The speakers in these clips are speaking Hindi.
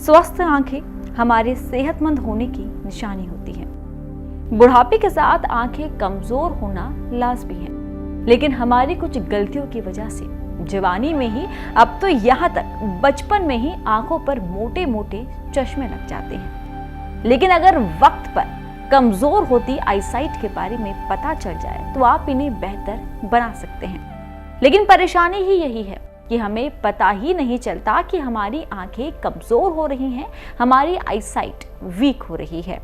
स्वस्थ आंखें हमारे सेहतमंद होने की निशानी होती है। बुढ़ापे के साथ आंखें कमजोर होना लाजमी है, लेकिन हमारी कुछ गलतियों की वजह से जवानी में ही, अब तो यहाँ तक बचपन में ही आंखों पर मोटे मोटे चश्मे लग जाते हैं। लेकिन अगर वक्त पर कमजोर होती आईसाइट के बारे में पता चल जाए तो आप इन्हें बेहतर बना सकते हैं। लेकिन परेशानी ही यही है कि हमें पता ही नहीं चलता कि हमारी आंखें कमजोर हो रही हैं, हमारी आईसाइट वीक हो रही है,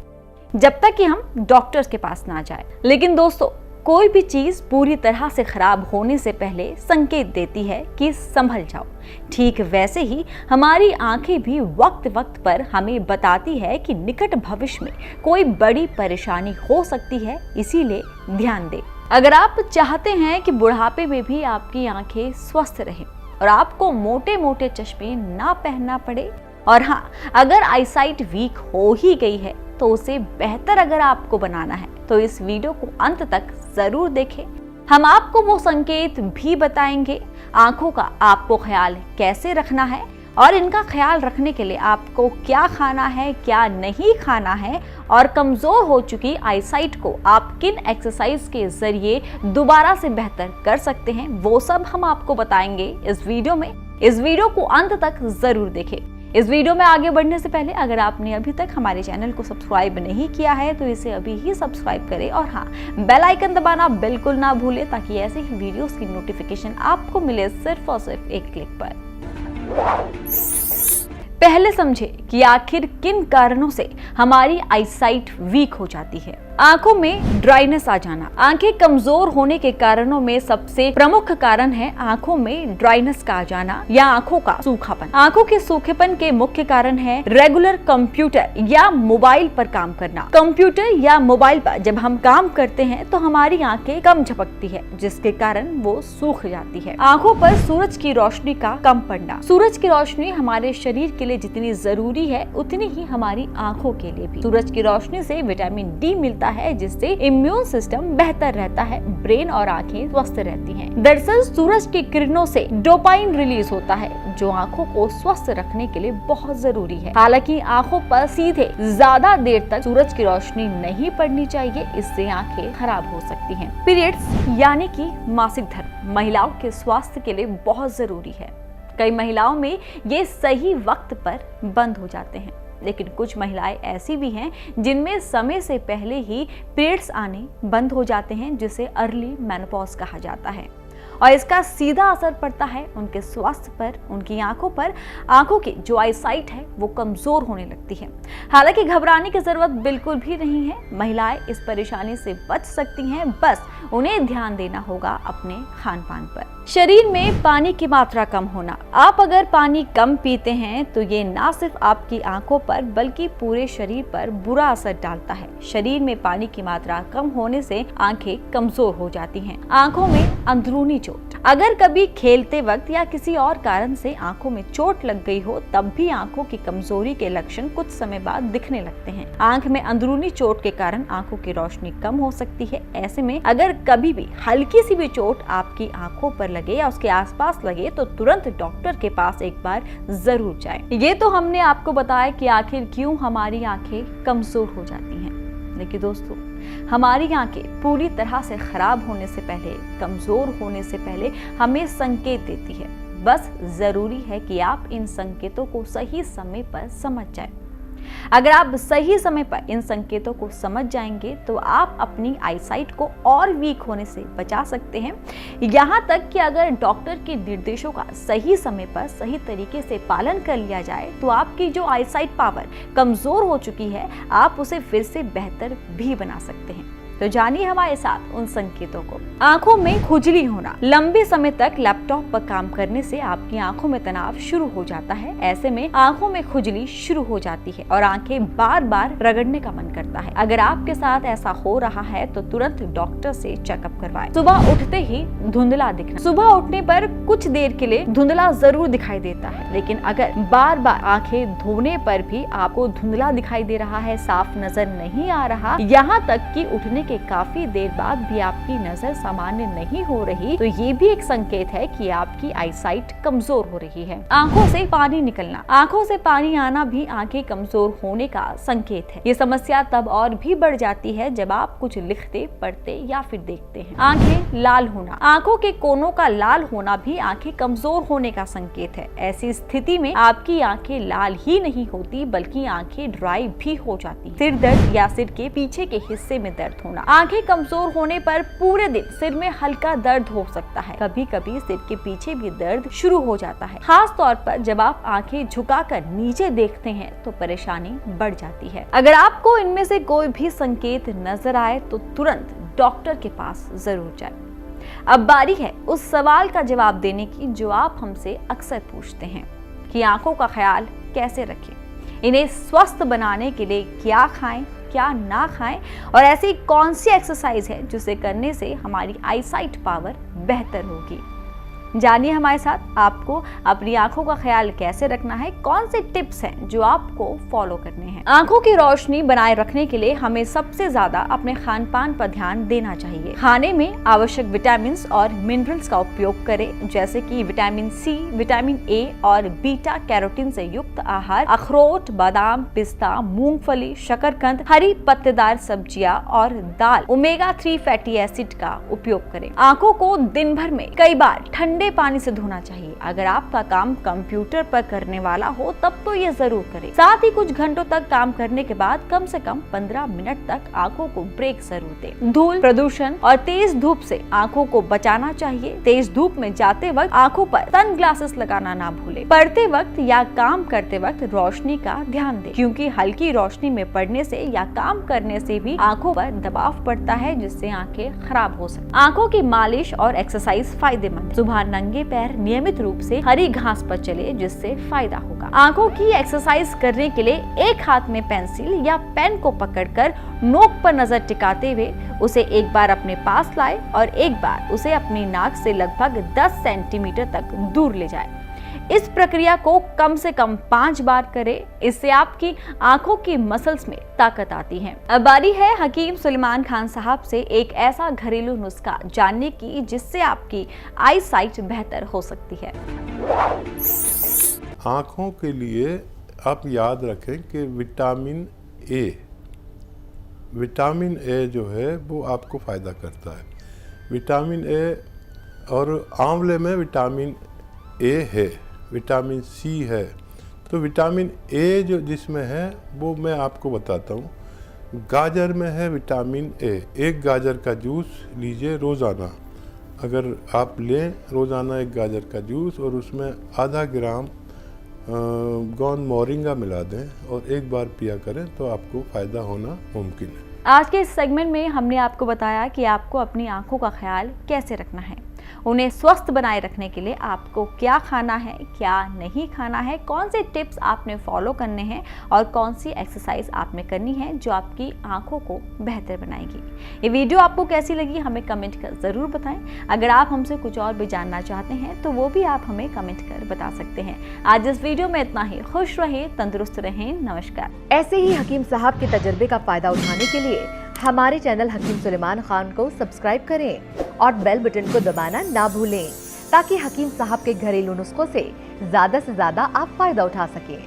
जब तक कि हम डॉक्टर्स के पास ना जाए। लेकिन दोस्तों, कोई भी चीज पूरी तरह से खराब होने से पहले संकेत देती है कि संभल जाओ। ठीक वैसे ही हमारी आंखें भी वक्त वक्त पर हमें बताती है कि निकट भविष्य में कोई बड़ी परेशानी हो सकती है, इसीलिए ध्यान दें। अगर आप चाहते हैं कि बुढ़ापे में भी आपकी आंखें स्वस्थ रहें और आपको मोटे मोटे चश्मे ना पहनना पड़े, और हाँ, अगर आईसाइट वीक हो ही गई है तो उसे बेहतर अगर आपको बनाना है तो इस वीडियो को अंत तक जरूर देखें। हम आपको वो संकेत भी बताएंगे, आंखों का आपको ख्याल कैसे रखना है और इनका ख्याल रखने के लिए आपको क्या खाना है, क्या नहीं खाना है, और कमजोर हो चुकी आईसाइट को आप किन एक्सरसाइज के जरिए दोबारा से बेहतर कर सकते हैं, वो सब हम आपको बताएंगे इस वीडियो में। इस वीडियो को अंत तक जरूर देखें। इस वीडियो में आगे बढ़ने से पहले अगर आपने अभी तक हमारे चैनल को सब्सक्राइब नहीं किया है तो इसे अभी ही सब्सक्राइब करें, और हाँ, बेल आइकन दबाना बिल्कुल ना भूलें ताकि ऐसे ही वीडियोस की नोटिफिकेशन आपको मिले सिर्फ और सिर्फ एक क्लिक पर। पहले समझे कि आखिर किन कारणों से हमारी आईसाइट वीक हो जाती है। आंखों में ड्राइनेस आ जाना। आंखें कमजोर होने के कारणों में सबसे प्रमुख कारण है आंखों में ड्राइनेस का आ जाना या आंखों का सूखापन। आंखों के सूखेपन के मुख्य कारण है रेगुलर कंप्यूटर या मोबाइल पर काम करना। कंप्यूटर या मोबाइल पर जब हम काम करते हैं तो हमारी आंखें कम झपकती है, जिसके कारण वो सूख जाती है। आंखों पर सूरज की रोशनी का कम पड़ना। सूरज की रोशनी हमारे शरीर के लिए जितनी जरूरी है उतनी ही हमारी आंखों के लिए भी। सूरज की रोशनी से विटामिन डी मिलता है, जिससे इम्यून सिस्टम बेहतर रहता है, ब्रेन और आंखें स्वस्थ रहती हैं। दरअसल सूरज की किरणों से डोपामिन रिलीज होता है, जो आंखों को स्वस्थ रखने के लिए बहुत जरूरी है। हालांकि आंखों पर सीधे ज्यादा देर तक सूरज की रोशनी नहीं पड़नी चाहिए, इससे आंखें खराब हो सकती हैं। पीरियड्स यानी कि मासिक धर्म महिलाओं के स्वास्थ्य के लिए बहुत जरूरी है। कई महिलाओं में ये सही वक्त पर बंद हो जाते हैं, लेकिन कुछ महिलाएं ऐसी भी हैं जिनमें समय से पहले ही पीरियड्स आने बंद हो जाते हैं, जिसे अर्ली मेनोपॉज कहा जाता है, और इसका सीधा असर पड़ता है उनके स्वास्थ्य पर, उनकी आंखों पर। आंखों की जो आईसाइट है वो कमजोर होने लगती है। हालांकि घबराने की जरूरत बिल्कुल भी नहीं है, महिलाएं इस परेशानी से बच सकती हैं, बस उन्हें ध्यान देना होगा अपने खान पान पर। शरीर में पानी की मात्रा कम होना। आप अगर पानी कम पीते हैं तो ये ना सिर्फ आपकी आंखों पर बल्कि पूरे शरीर पर बुरा असर डालता है। शरीर में पानी की मात्रा कम होने से आंखें कमजोर हो जाती हैं। आंखों में अंदरूनी चोट। अगर कभी खेलते वक्त या किसी और कारण से आंखों में चोट लग गई हो, तब भी आंखों की कमजोरी के लक्षण कुछ समय बाद दिखने लगते हैं। आंख में अंदरूनी चोट के कारण आंखों की रोशनी कम हो सकती है। ऐसे में अगर कभी भी हल्की सी भी चोट आपकी आंखों पर लगे या उसके आसपास लगे तो तुरंत डॉक्टर के पास एक बार जरूर जाएं। ये तो हमने आपको बताया कि आखिर क्यों हमारी आंखें कमजोर हो जाती हैं, लेकिन दोस्तों, हमारी आंखें पूरी तरह से खराब होने से पहले, कमजोर होने से पहले हमें संकेत देती है। बस जरूरी है कि आप इन संकेतों को सही समय पर समझ जाएं। अगर आप सही समय पर इन संकेतों को समझ जाएंगे तो आप अपनी आईसाइट को और वीक होने से बचा सकते हैं। यहाँ तक कि अगर डॉक्टर के निर्देशों का सही समय पर सही तरीके से पालन कर लिया जाए तो आपकी जो आईसाइट पावर कमजोर हो चुकी है, आप उसे फिर से बेहतर भी बना सकते हैं। तो जानिए हमारे साथ उन संकेतों को। आंखों में खुजली होना। लंबे समय तक लैपटॉप पर काम करने से आपकी आंखों में तनाव शुरू हो जाता है। ऐसे में आंखों में खुजली शुरू हो जाती है और आंखें बार बार रगड़ने का मन करता है। अगर आपके साथ ऐसा हो रहा है तो तुरंत डॉक्टर से चेकअप करवाएं। सुबह उठते ही धुंधला दिखना। सुबह उठने पर कुछ देर के लिए धुंधला जरूर दिखाई देता है, लेकिन अगर बार बार आंखें धोने पर भी आपको धुंधला दिखाई दे रहा है, साफ नजर नहीं आ रहा, यहाँ तक कि उठने के काफी देर बाद भी आपकी नजर सामान्य नहीं हो रही तो ये भी एक संकेत है कि आपकी आईसाइट कमजोर हो रही है। आंखों से पानी निकलना, आंखों से पानी आना भी आंखें कमजोर होने का संकेत है। ये समस्या तब और भी बढ़ जाती है जब आप कुछ लिखते, पढ़ते या फिर देखते हैं। आंखें लाल होना, आंखों के कोनों का लाल होना भी आंखें कमजोर होने का संकेत है। ऐसी स्थिति में आपकी आंखें लाल ही नहीं होती बल्कि आंखें ड्राई भी हो जाती हैं। सिर दर्द या सिर के पीछे के हिस्से में दर्द होना, आंखें कमजोर होने पर पूरे दिन सिर में हल्का दर्द हो सकता है। कभी कभी सिर के पीछे भी दर्द शुरू हो जाता है। खास तौर पर जब आप आंखें झुकाकर नीचे देखते हैं तो परेशानी बढ़ जाती है। अगर आपको इनमें से कोई भी संकेत नजर आए तो तुरंत डॉक्टर के पास जरूर जाएं। अब बारी है उस सवाल का जवाब देने की जो आप हमसे अक्सर पूछते हैं कि आंखों का ख्याल कैसे रखें, इन्हें स्वस्थ बनाने के लिए क्या खाएं, क्या ना खाएं और ऐसी कौन सी एक्सरसाइज है जिसे करने से हमारी आईसाइट पावर बेहतर होगी। जानिए हमारे साथ आपको अपनी आंखों का ख्याल कैसे रखना है, कौन से टिप्स हैं जो आपको फॉलो करने हैं। आंखों की रोशनी बनाए रखने के लिए हमें सबसे ज्यादा अपने खान पान पर ध्यान देना चाहिए। खाने में आवश्यक विटामिन और मिनरल्स का उपयोग करें, जैसे कि विटामिन सी, विटामिन ए और बीटा कैरोटीन से युक्त आहार, अखरोट, बादाम, पिस्ता, मूंगफली, शकरकंद, हरी पत्तेदार सब्जियां और दाल, ओमेगा 3 फैटी एसिड का उपयोग करें। आंखों को दिन भर में कई बार ठंडे पानी से धोना चाहिए। अगर आपका काम कंप्यूटर पर करने वाला हो तब तो ये जरूर करें। साथ ही कुछ घंटों तक काम करने के बाद कम से कम 15 मिनट तक आंखों को ब्रेक जरूर दें। धूल, प्रदूषण और तेज धूप से आंखों को बचाना चाहिए। तेज धूप में जाते वक्त आंखों पर सन ग्लासेस लगाना ना भूलें। पढ़ते वक्त या काम करते वक्त रोशनी का ध्यान दें, क्योंकि हल्की रोशनी में पढ़ने से या काम करने से भी आंखों पर दबाव पड़ता है, जिससे आंखें खराब हो सकती हैं। आंखों की मालिश और एक्सरसाइज फायदेमंद। सुबह नंगे पैर नियमित रूप से हरी घास पर चले, जिससे फायदा होगा। आंखों की एक्सरसाइज करने के लिए एक हाथ में पेंसिल या पेन को पकड़कर नोक पर नजर टिकाते हुए उसे एक बार अपने पास लाए और एक बार उसे अपनी नाक से लगभग 10 सेंटीमीटर तक दूर ले जाए। इस प्रक्रिया को कम से कम 5 बार करें। इससे आपकी आंखों की मसल्स में ताकत आती है। अब बारी है हकीम सुलेमान खान साहब से एक ऐसा घरेलू नुस्खा जानने की जिससे आपकी आई साइट बेहतर हो सकती है। आंखों के लिए आप याद रखें कि विटामिन ए जो है वो आपको फ़ायदा करता है। विटामिन ए और आंवले में विटामिन ए है, विटामिन सी है। तो विटामिन ए जो जिसमें है वो मैं आपको बताता हूँ। गाजर में है विटामिन ए। एक गाजर का जूस लीजिए रोज़ाना। अगर आप लें रोज़ाना एक गाजर का जूस और उसमें आधा ग्राम गोंद मोरिंगा मिला दें और एक बार पिया करें तो आपको फ़ायदा होना मुमकिन है। आज के इस सेगमेंट में हमने आपको बताया कि आपको अपनी आंखों का ख्याल कैसे रखना है, उन्हें स्वस्थ बनाए रखने के लिए आपको क्या खाना है, क्या नहीं खाना है, कौन से टिप्स आपने फॉलो करने हैं और कौन सी एक्सरसाइज आपने करनी है जो आपकी आंखों को बेहतर बनाएगी। ये वीडियो आपको कैसी लगी हमें कमेंट कर ज़रूर बताएं। अगर आप हमसे कुछ और भी जानना चाहते हैं तो वो भी आप हमें कमेंट कर बता सकते हैं। आज इस वीडियो में इतना ही। खुश रहें, तंदुरुस्त रहें। नमस्कार। ऐसे ही हकीम साहब के तजर्बे का फायदा उठाने के लिए हमारे चैनल हकीम सुलेमान खान को सब्सक्राइब करें और बेल बटन को दबाना ना भूलें, ताकि हकीम साहब के घरेलू नुस्खों से ज्यादा आप फायदा उठा सकें।